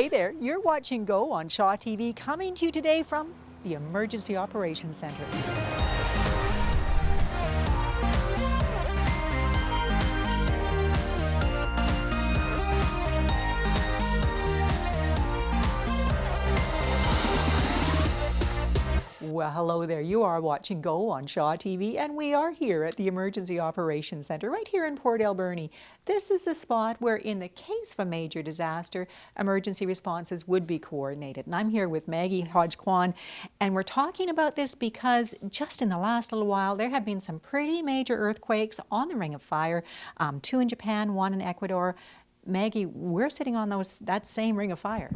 Hey there, you're watching Go on Shaw TV, coming to you today from the Emergency Operations Center. Well, hello there. You are watching Go on Shaw TV, and we are here at the Emergency Operations Center, right here in Port Alberni. This is the spot where, in the case of a major disaster, emergency responses would be coordinated. And I'm here with Maggie Hodge-Kwan, and we're talking about this because just in the last little while, there have been some pretty major earthquakes on the Ring of Fire, 2 in Japan, 1 in Ecuador. Maggie, we're sitting on that same Ring of Fire.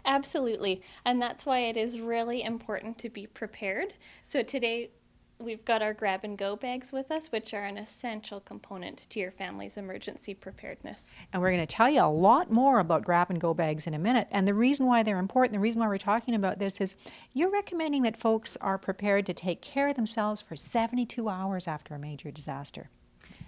Absolutely, and that's why it is really important to be prepared. So today we've got our grab and go bags with us, which are an essential component to your family's emergency preparedness. And we're going to tell you a lot more about grab and go bags in a minute. And the reason why they're important, the reason why we're talking about this is you're recommending that folks are prepared to take care of themselves for 72 hours after a major disaster.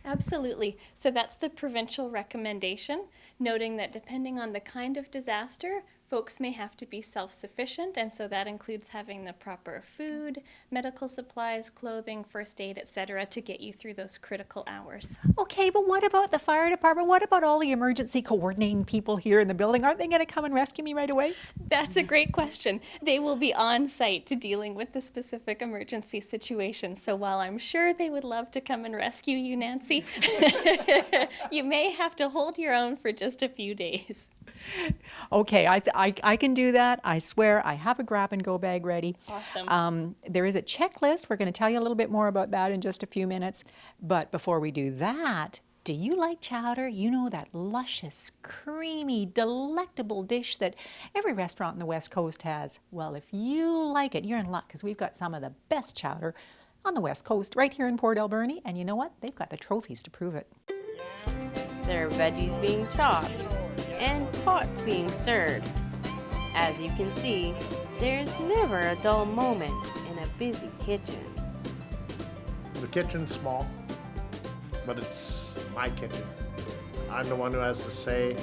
Absolutely. So that's the provincial recommendation, noting that depending on the kind of disaster, folks may have to be self-sufficient, and so that includes having the proper food, medical supplies, clothing, first aid, etc. to get you through those critical hours. Okay, but what about the fire department? What about all the emergency coordinating people here in the building? Aren't they going to come and rescue me right away? That's a great question. They will be on site to dealing with the specific emergency situation. So while I'm sure they would love to come and rescue you, Nancy, you may have to hold your own for just a few days. Okay, I can do that. I swear I have a grab and go bag ready. Awesome. There is a checklist. We're going to tell you a little bit more about that in just a few minutes. But before we do that, do you like chowder? You know, that luscious, creamy, delectable dish that every restaurant in the West Coast has. Well, if you like it, you're in luck because we've got some of the best chowder on the West Coast right here in Port Alberni. And you know what? They've got the trophies to prove it. There are veggies being chopped and pots being stirred. As you can see, there's never a dull moment in a busy kitchen. The kitchen's small, but it's my kitchen. I'm the one who has to say.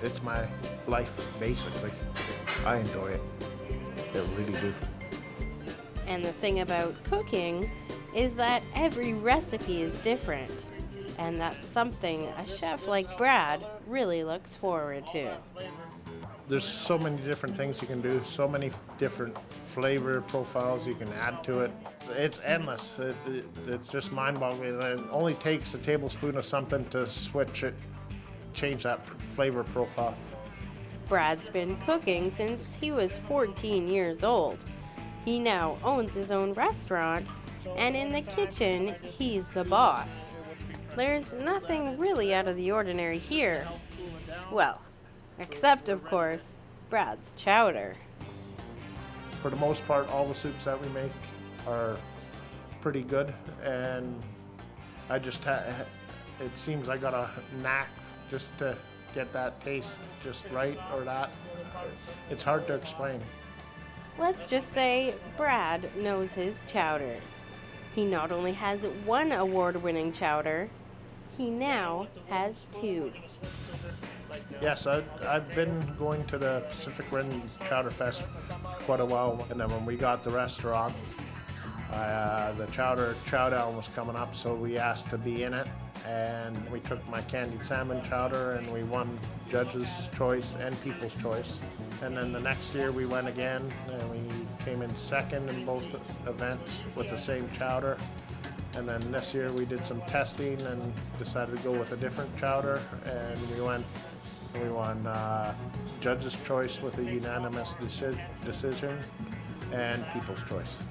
It's my life, basically. I enjoy it. I really do. And the thing about cooking is that every recipe is different. And that's something a chef like Brad really looks forward to. There's so many different things you can do, so many different flavor profiles you can add to it. It's endless. It's just mind-boggling. It only takes a tablespoon of something to switch it, change that flavor profile. Brad's been cooking since he was 14 years old. He now owns his own restaurant, and in the kitchen, he's the boss. There's nothing really out of the ordinary here. Well, except, of course, Brad's chowder. For the most part, all the soups that we make are pretty good, and I just it seems I got a knack just to get that taste just right, or that. It's hard to explain. Let's just say Brad knows his chowders. He not only has one award-winning chowder, he now has 2. Yes, I've been going to the Pacific Rim Chowder Fest quite a while, and then when we got the restaurant, the chow down was coming up, so we asked to be in it, and we took my candied salmon chowder, and we won Judge's Choice and People's Choice. And then the next year we went again, and we came in second in both events with the same chowder. And then this year we did some testing and decided to go with a different chowder, and we won Judge's Choice with a unanimous decision and People's Choice.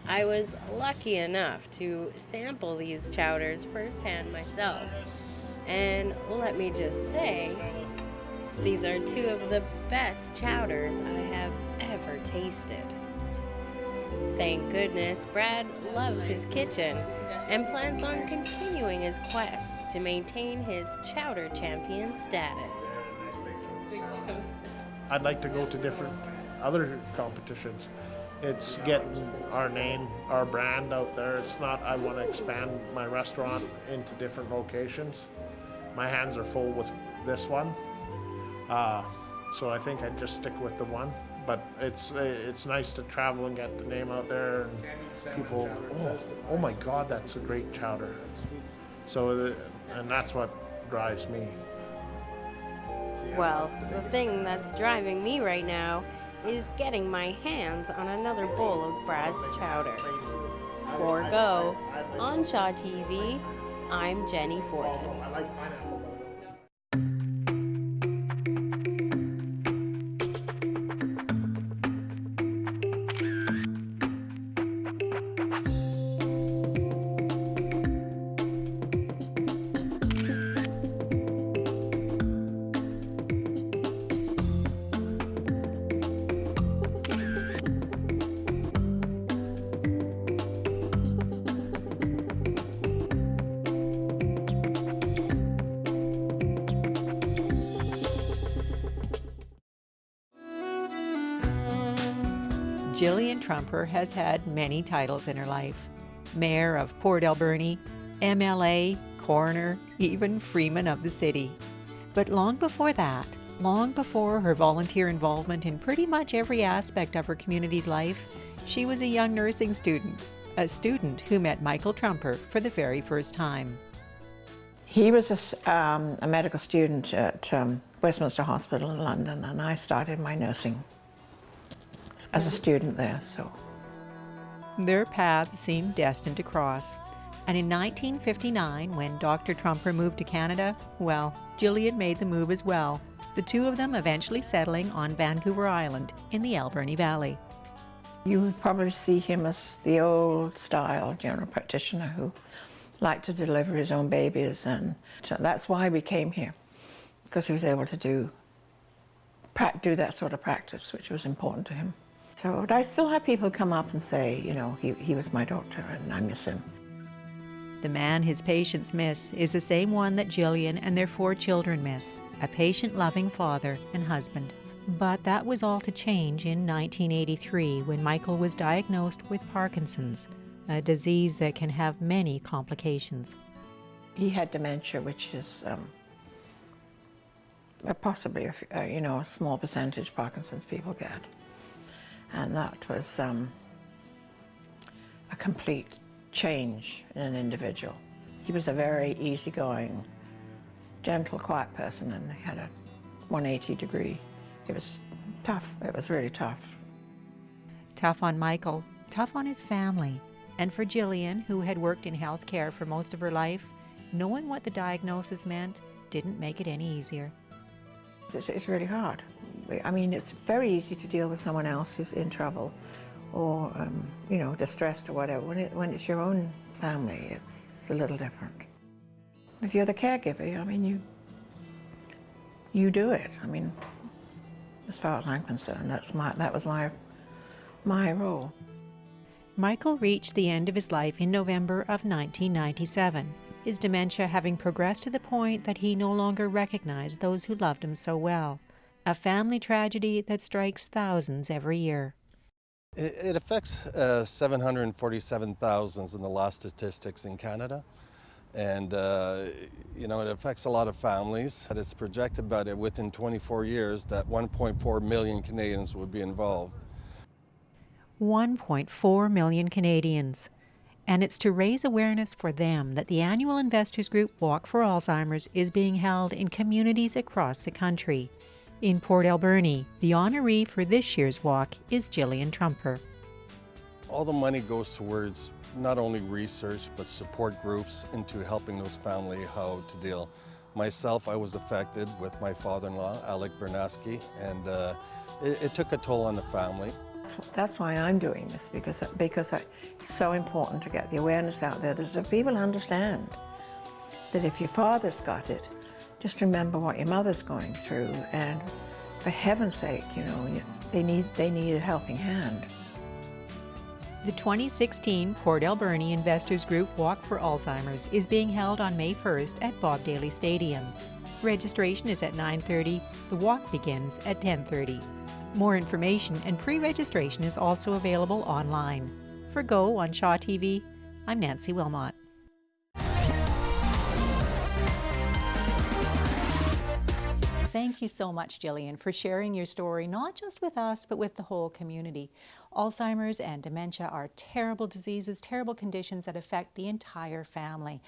I was lucky enough to sample these chowders firsthand myself. And let me just say, these are 2 of the best chowders I have ever tasted. Thank goodness Brad loves his kitchen and plans on continuing his quest to maintain his chowder champion status. I'd like to go to different other competitions. It's getting our name, our brand out there. It's not I want to expand my restaurant into different locations. My hands are full with this one. So I think I'd just stick with the one. But it's nice to travel and get the name out there, and people, oh my God, that's a great chowder. So, and that's what drives me. Well, the thing that's driving me right now is getting my hands on another bowl of Brad's chowder. For Go, on Shaw TV, I'm Jenny Fortin. Jillian Trumper has had many titles in her life. Mayor of Port Alberni, MLA, coroner, even Freeman of the city. But long before that, long before her volunteer involvement in pretty much every aspect of her community's life, she was a young nursing student, a student who met Michael Trumper for the very first time. He was a medical student at Westminster Hospital in London, and I started my nursing as a student there, so. Their paths seemed destined to cross. And in 1959, when Dr. Trumper moved to Canada, well, Jillian made the move as well, the two of them eventually settling on Vancouver Island in the Alberni Valley. You would probably see him as the old-style general practitioner who liked to deliver his own babies, and so that's why we came here, because he was able to do that sort of practice, which was important to him. So but I still have people come up and say, you know, he was my doctor and I miss him. The man his patients miss is the same one that Jillian and their 4 children miss, a patient-loving father and husband. But that was all to change in 1983 when Michael was diagnosed with Parkinson's, a disease that can have many complications. He had dementia, which is possibly a small percentage Parkinson's people get. And that was a complete change in an individual. He was a very easygoing, gentle, quiet person, and he had a 180 degree. It was tough. It was really tough. Tough on Michael, tough on his family. And for Jillian, who had worked in healthcare for most of her life, knowing what the diagnosis meant didn't make it any easier. It's really hard. I mean, it's very easy to deal with someone else who's in trouble or, distressed or whatever. When it's your own family, it's a little different. If you're the caregiver, I mean, you do it. I mean, as far as I'm concerned, that was my role. Michael reached the end of his life in November of 1997, his dementia having progressed to the point that he no longer recognized those who loved him so well. A family tragedy that strikes thousands every year. It affects 747,000 in the last statistics in Canada. And, it affects a lot of families. It's projected that within 24 years that 1.4 million Canadians would be involved. 1.4 million Canadians. And it's to raise awareness for them that the annual investors group Walk for Alzheimer's is being held in communities across the country. In Port Alberni, the honoree for this year's walk is Jillian Trumper. All the money goes towards not only research, but support groups into helping those families how to deal. Myself, I was affected with my father-in-law, Alec Bernaski, and it took a toll on the family. That's why I'm doing this, because it's so important to get the awareness out there that people understand that if your father's got it, just remember what your mother's going through, and for heaven's sake, they need a helping hand. The 2016 Port Alberni Investors Group Walk for Alzheimer's is being held on May 1st at Bob Daly Stadium. Registration is at 9:30. The walk begins at 10:30. More information and pre-registration is also available online. For Go on Shaw TV, I'm Nancy Wilmot. Thank you so much, Jillian, for sharing your story, not just with us, but with the whole community. Alzheimer's and dementia are terrible diseases, terrible conditions that affect the entire family.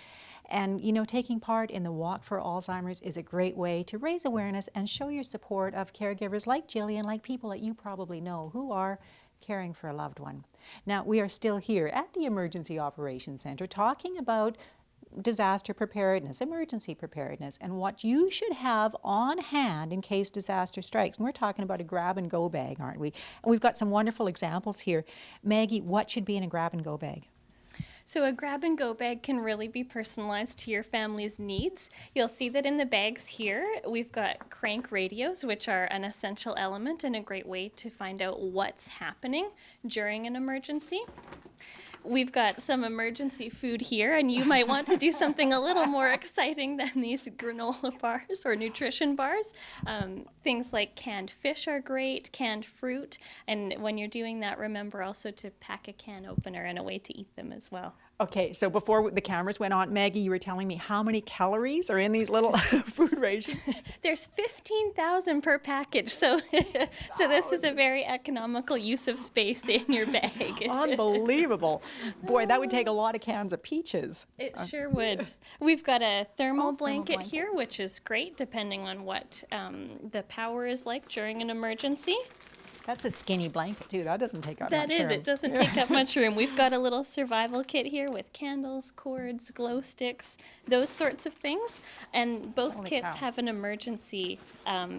And, you know, taking part in the Walk for Alzheimer's is a great way to raise awareness and show your support of caregivers like Jillian, like people that you probably know who are caring for a loved one. Now, we are still here at the Emergency Operations Center talking about disaster preparedness, emergency preparedness, and what you should have on hand in case disaster strikes. And we're talking about a grab-and-go bag, aren't we? And we've got some wonderful examples here. Maggie, what should be in a grab-and-go bag? So a grab-and-go bag can really be personalized to your family's needs. You'll see that in the bags here, we've got crank radios, which are an essential element and a great way to find out what's happening during an emergency. We've got some emergency food here, and you might want to do something a little more exciting than these granola bars or nutrition bars. Things like canned fish are great, canned fruit, and when you're doing that, remember also to pack a can opener and a way to eat them as well. Okay, so before the cameras went on, Maggie, you were telling me how many calories are in these little food rations? There's 15,000 per package, so this is a very economical use of space in your bag. Unbelievable. Boy, that would take a lot of cans of peaches. It sure would. We've got a thermal blanket here, which is great depending on what the power is like during an emergency. That's a skinny blanket too. That doesn't take up much room. That is, it doesn't take up much room. We've got a little survival kit here with candles, cords, glow sticks, those sorts of things. And both Holy kits cow. have an emergency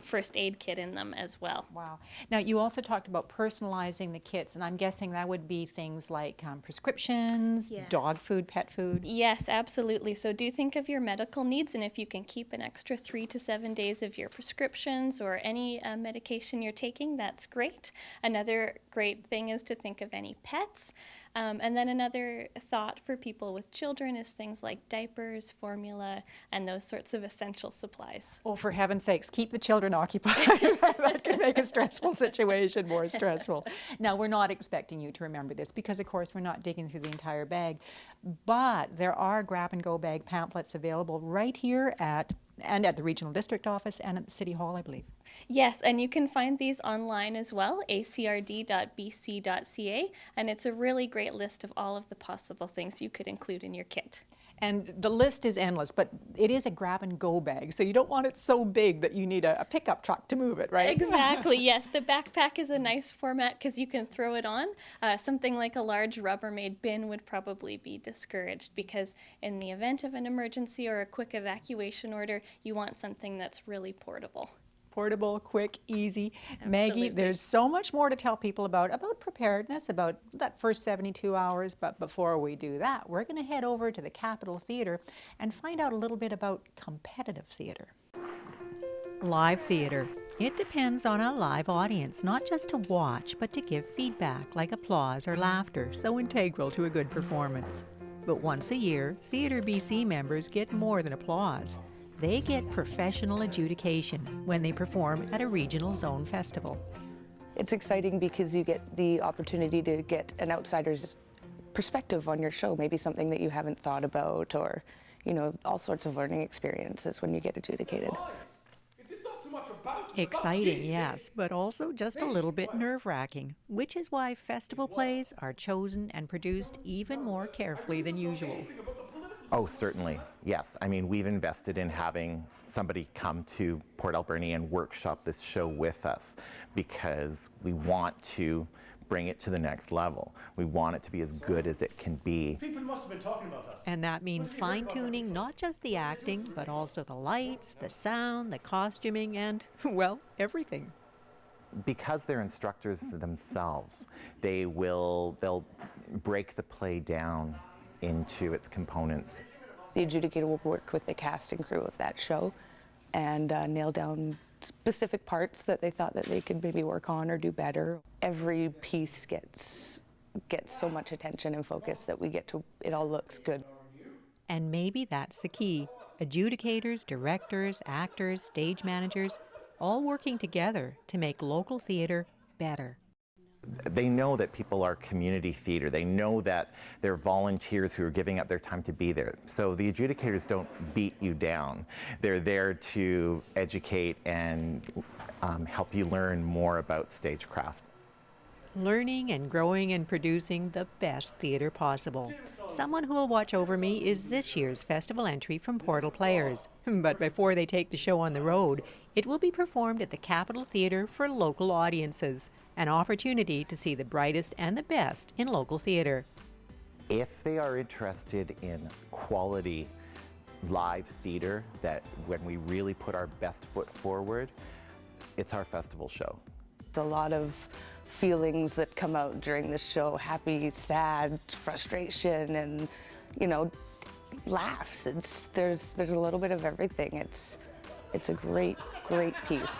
first aid kit in them as well. Wow. Now, you also talked about personalizing the kits, and I'm guessing that would be things like prescriptions, Yes. dog food, pet food. Yes, absolutely. So do think of your medical needs, and if you can keep an extra 3 to 7 days of your prescriptions or any medication you're taking, that's great. Another great thing is to think of any pets. And then another thought for people with children is things like diapers, formula, and those sorts of essential supplies. Oh, for heaven's sakes, keep the children occupied. That could make a stressful situation more stressful. Now, we're not expecting you to remember this because, of course, we're not digging through the entire bag. But there are grab-and-go bag pamphlets available right here at the Regional District Office and at the City Hall, I believe. Yes, and you can find these online as well, acrd.bc.ca, and it's a really great list of all of the possible things you could include in your kit. And the list is endless, but it is a grab-and-go bag, so you don't want it so big that you need a pickup truck to move it, right? Exactly, yes. The backpack is a nice format because you can throw it on. Something like a large Rubbermaid bin would probably be discouraged because in the event of an emergency or a quick evacuation order, you want something that's really portable. Portable, quick, easy. Absolutely. Maggie, there's so much more to tell people about preparedness, about that first 72 hours. But before we do that, we're going to head over to the Capitol Theatre and find out a little bit about competitive theatre. Live theatre. It depends on a live audience, not just to watch, but to give feedback like applause or laughter, so integral to a good performance. But once a year, Theatre BC members get more than applause. They get professional adjudication when they perform at a regional zone festival. It's exciting because you get the opportunity to get an outsider's perspective on your show, maybe something that you haven't thought about, or, you know, all sorts of learning experiences when you get adjudicated. Exciting, yes, but also just a little bit nerve-wracking, which is why festival plays are chosen and produced even more carefully than usual. Oh, certainly, yes. I mean, we've invested in having somebody come to Port Alberni and workshop this show with us because we want to bring it to the next level. We want it to be as good as it can be. People must have been talking about us. And that means fine-tuning not just the acting, but also the lights, the sound, the costuming, and, well, everything. Because they're instructors themselves, they'll break the play down into its components. The adjudicator will work with the cast and crew of that show and nail down specific parts that they thought that they could maybe work on or do better. Every piece gets so much attention and focus that it all looks good. And maybe that's the key. Adjudicators, directors, actors, stage managers, all working together to make local theatre better. They know that people are community theater. They know that they're volunteers who are giving up their time to be there. So the adjudicators don't beat you down. They're there to educate and help you learn more about stagecraft. Learning and growing and producing the best theatre possible. Someone who will watch over me is this year's festival entry from Portal Players. But before they take the show on the road, it will be performed at the Capitol Theatre for local audiences, an opportunity to see the brightest and the best in local theatre. If they are interested in quality live theatre, that when we really put our best foot forward, it's our festival show. It's a lot of feelings that come out during the show: happy, sad, frustration, and laughs. There's a little bit of everything. It's a great piece.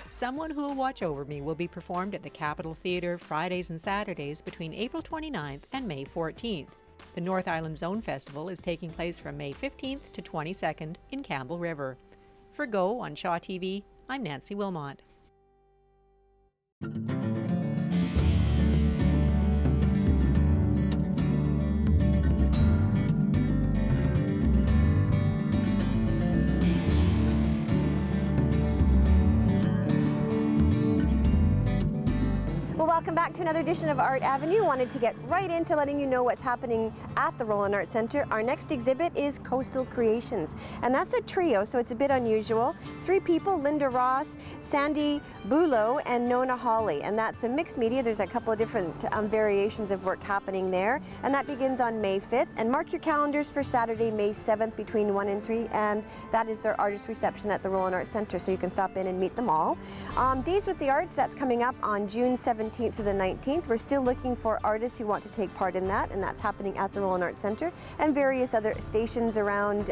Someone Who Will Watch Over Me will be performed at the Capitol Theatre Fridays and Saturdays between April 29th and May 14th. The North Island Zone Festival is taking place from May 15th to 22nd in Campbell River. For Go on Shaw TV, I'm Nancy Wilmot. Well, welcome back to another edition of Art Avenue. Wanted to get right into letting you know what's happening at the Roland Art Centre. Our next exhibit is Coastal Creations, and that's a trio, so it's a bit unusual. 3 people: Linda Ross, Sandy Bulow, and Nona Hawley, and that's a mixed media. There's a couple of different variations of work happening there, and that begins on May 5th. And mark your calendars for Saturday, May 7th between 1 and 3, and that is their artist reception at the Roland Art Centre, so you can stop in and meet them all. Days with the Arts, that's coming up on June 17th to the 19th. We're still looking for artists who want to take part in that, and that's happening at the Roland Art Centre and various other stations around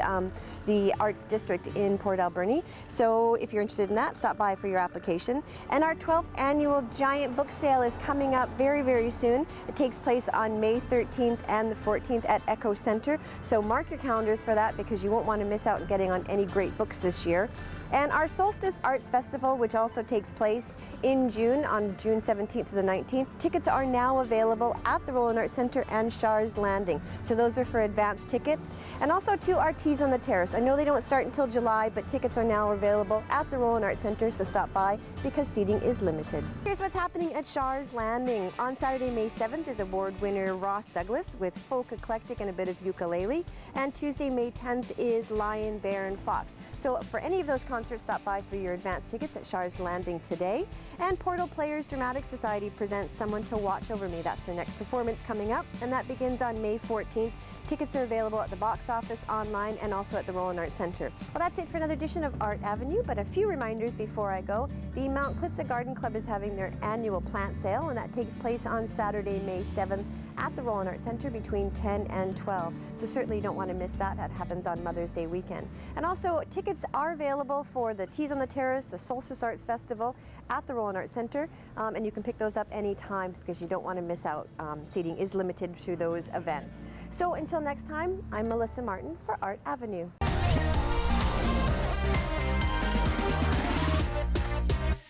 the Arts District in Port Alberni. So if you're interested in that, stop by for your application. And our 12th annual giant book sale is coming up very, very soon. It takes place on May 13th and the 14th at Echo Centre. So mark your calendars for that, because you won't want to miss out on getting on any great books this year. And our Solstice Arts Festival, which also takes place in June, on June 17th to the 19th. Tickets are now available at the Roland Art Centre and Shars Landing. So those are for advance tickets. And also to our Teas on the Terrace. I know they don't start until July, but tickets are now available at the Roland Art Centre, so stop by because seating is limited. Here's what's happening at Shars Landing. On Saturday, May 7th is award winner Ross Douglas with folk eclectic and a bit of ukulele. And Tuesday, May 10th is Lion, Bear and Fox. So for any of those concerts, stop by for your advance tickets at Shars Landing today. And Portal Players Dramatic Society presents Someone to Watch Over Me. That's their next performance coming up, and that begins on May 14th. Tickets are available at the box office, online, and also at the Roland Art Centre. Well, that's it for another edition of Art Avenue, but a few reminders before I go. The Mount Klitza Garden Club is having their annual plant sale, and that takes place on Saturday, May 7th at the Roland Art Centre between 10 and 12. So certainly you don't want to miss that. That happens on Mother's Day weekend. And also, tickets are available for the Teas on the Terrace, the Solstice Arts Festival at the Roland Art Centre, and you can pick those up anytime because you don't want to miss out. Seating is limited through those events. So until next time, I'm Melissa Martin for Art Avenue.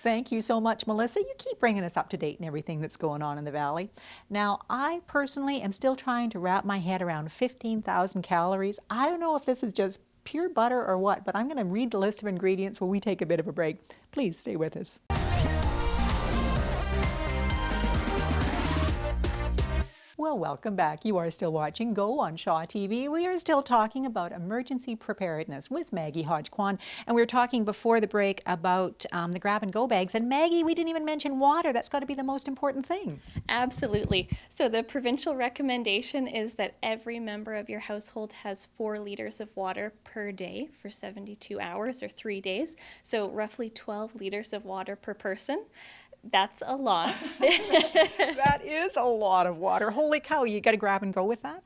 Thank you so much, Melissa. You keep bringing us up to date in everything that's going on in the Valley. Now, I personally am still trying to wrap my head around 15,000 calories. I don't know if this is just pure butter or what, but I'm going to read the list of ingredients when we take a bit of a break. Please stay with us. Well, welcome back. You are still watching Go on Shaw TV. We are still talking about emergency preparedness with Maggie Hodge-Kwan. And we were talking before the break about the grab-and-go bags. And Maggie, we didn't even mention water. That's got to be the most important thing. Absolutely. So the provincial recommendation is that every member of your household has 4 liters of water per day for 72 hours or 3 days. So roughly 12 liters of water per person. That's a lot. That is a lot of water. Holy cow, you got to grab and go with that?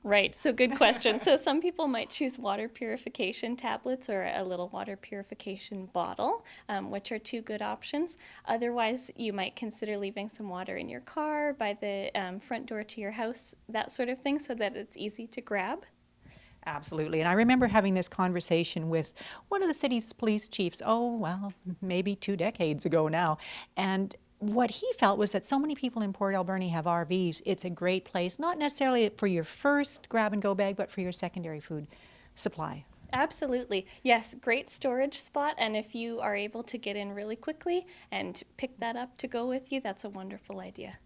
Right, so good question. So some people might choose water purification tablets or a little water purification bottle, which are 2 good options. Otherwise, you might consider leaving some water in your car, by the front door to your house, that sort of thing, so that it's easy to grab. Absolutely. And I remember having this conversation with one of the city's police chiefs, maybe 2 decades ago now. And what he felt was that so many people in Port Alberni have RVs. It's a great place, not necessarily for your first grab-and-go bag, but for your secondary food supply. Absolutely. Yes, great storage spot. And if you are able to get in really quickly and pick that up to go with you, that's a wonderful idea.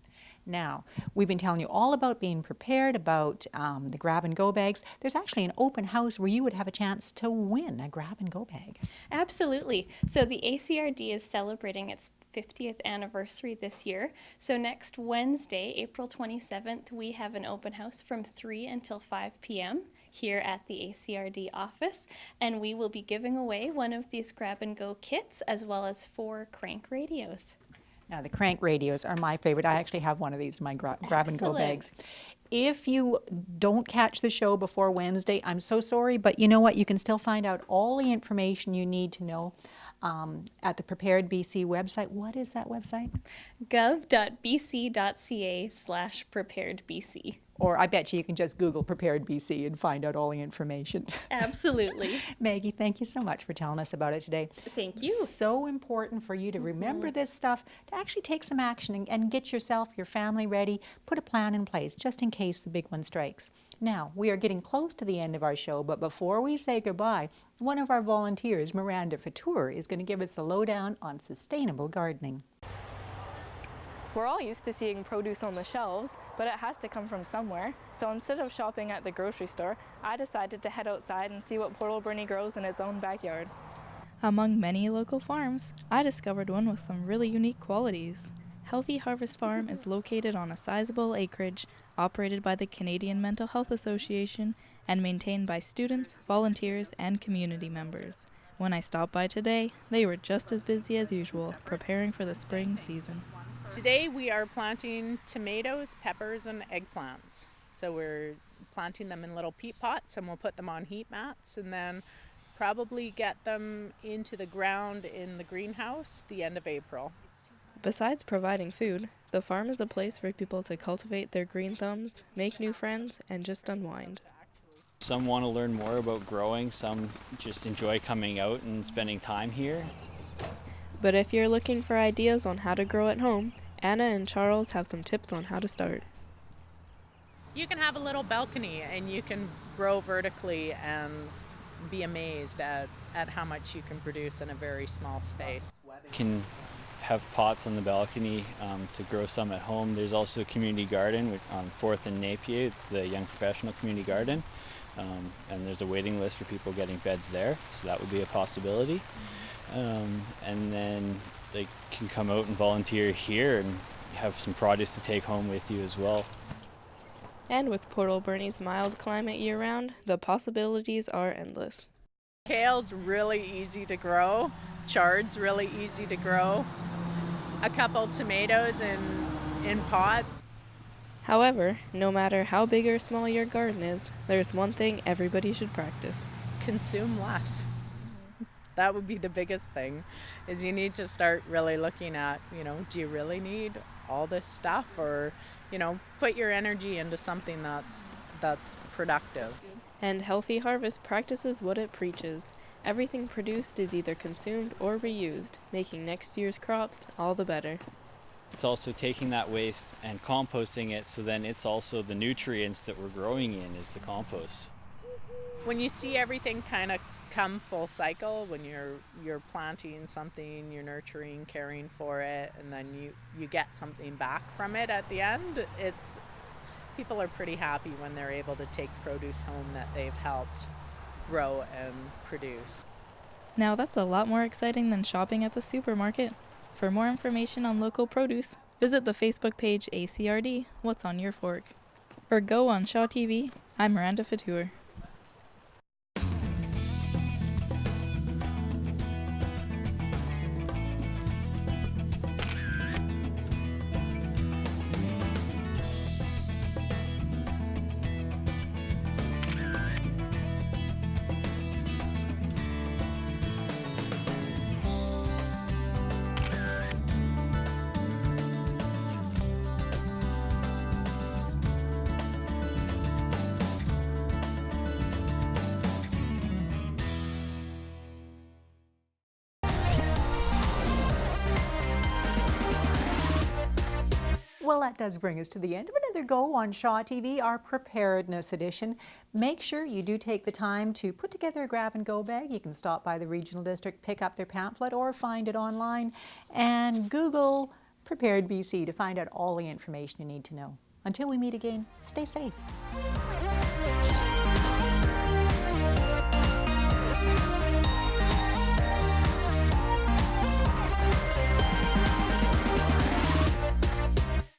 Now, we've been telling you all about being prepared, about the grab-and-go bags. There's actually an open house where you would have a chance to win a grab-and-go bag. Absolutely. So the ACRD is celebrating its 50th anniversary this year. So next Wednesday, April 27th, we have an open house from 3 until 5 p.m. here at the ACRD office, and we will be giving away one of these grab-and-go kits as well as 4 crank radios. Now, the crank radios are my favorite. I actually have one of these in my grab-and-go bags. If you don't catch the show before Wednesday, I'm so sorry, but you know what? You can still find out all the information you need to know at the Prepared BC website. What is that website? gov.bc.ca/preparedbc. Or I bet you can just Google Prepared BC and find out all the information. Absolutely. Maggie, thank you so much for telling us about it today. Thank you. So important for you to remember this stuff, to actually take some action and get yourself, your family ready, put a plan in place just in case the big one strikes. Now, we are getting close to the end of our show, but before we say goodbye, one of our volunteers, Miranda Fatour, is going to give us the lowdown on sustainable gardening. We're all used to seeing produce on the shelves, but it has to come from somewhere. So instead of shopping at the grocery store, I decided to head outside and see what Port Alberni grows in its own backyard. Among many local farms, I discovered one with some really unique qualities. Healthy Harvest Farm is located on a sizable acreage, operated by the Canadian Mental Health Association and maintained by students, volunteers, and community members. When I stopped by today, they were just as busy as usual, preparing for the spring season. Today we are planting tomatoes, peppers, and eggplants. So we're planting them in little peat pots, and we'll put them on heat mats and then probably get them into the ground in the greenhouse the end of April. Besides providing food, the farm is a place for people to cultivate their green thumbs, make new friends, and just unwind. Some want to learn more about growing, some just enjoy coming out and spending time here. But if you're looking for ideas on how to grow at home, Anna and Charles have some tips on how to start. You can have a little balcony and you can grow vertically and be amazed at how much you can produce in a very small space. You can have pots on the balcony to grow some at home. There's also a community garden on 4th and Napier. It's the Young Professional Community Garden. And there's a waiting list for people getting beds there, so that would be a possibility. And then they can come out and volunteer here and have some produce to take home with you as well. And with Port Alberni's mild climate year-round, the possibilities are endless. Kale's really easy to grow. Chard's really easy to grow. A couple tomatoes in pots. However, no matter how big or small your garden is, there's one thing everybody should practice. Consume less. That would be the biggest thing, is you need to start really looking at, do you really need all this stuff? Or, put your energy into something that's productive. And Healthy Harvest practices what it preaches. Everything produced is either consumed or reused, making next year's crops all the better. It's also taking that waste and composting it, so then it's also the nutrients that we're growing in is the compost. When you see everything kind of come full cycle, when you're planting something, you're nurturing, caring for it, and then you get something back from it at the end, people are pretty happy when they're able to take produce home that they've helped grow and produce. Now that's a lot more exciting than shopping at the supermarket. For more information on local produce, visit the Facebook page ACRD, What's on Your Fork? Or go on Shaw TV. I'm Miranda Fatour. Well, that does bring us to the end of another Go on Shaw TV, our preparedness edition. Make sure you do take the time to put together a grab-and-go bag. You can stop by the regional district, pick up their pamphlet, or find it online, and Google Prepared BC to find out all the information you need to know. Until we meet again, stay safe.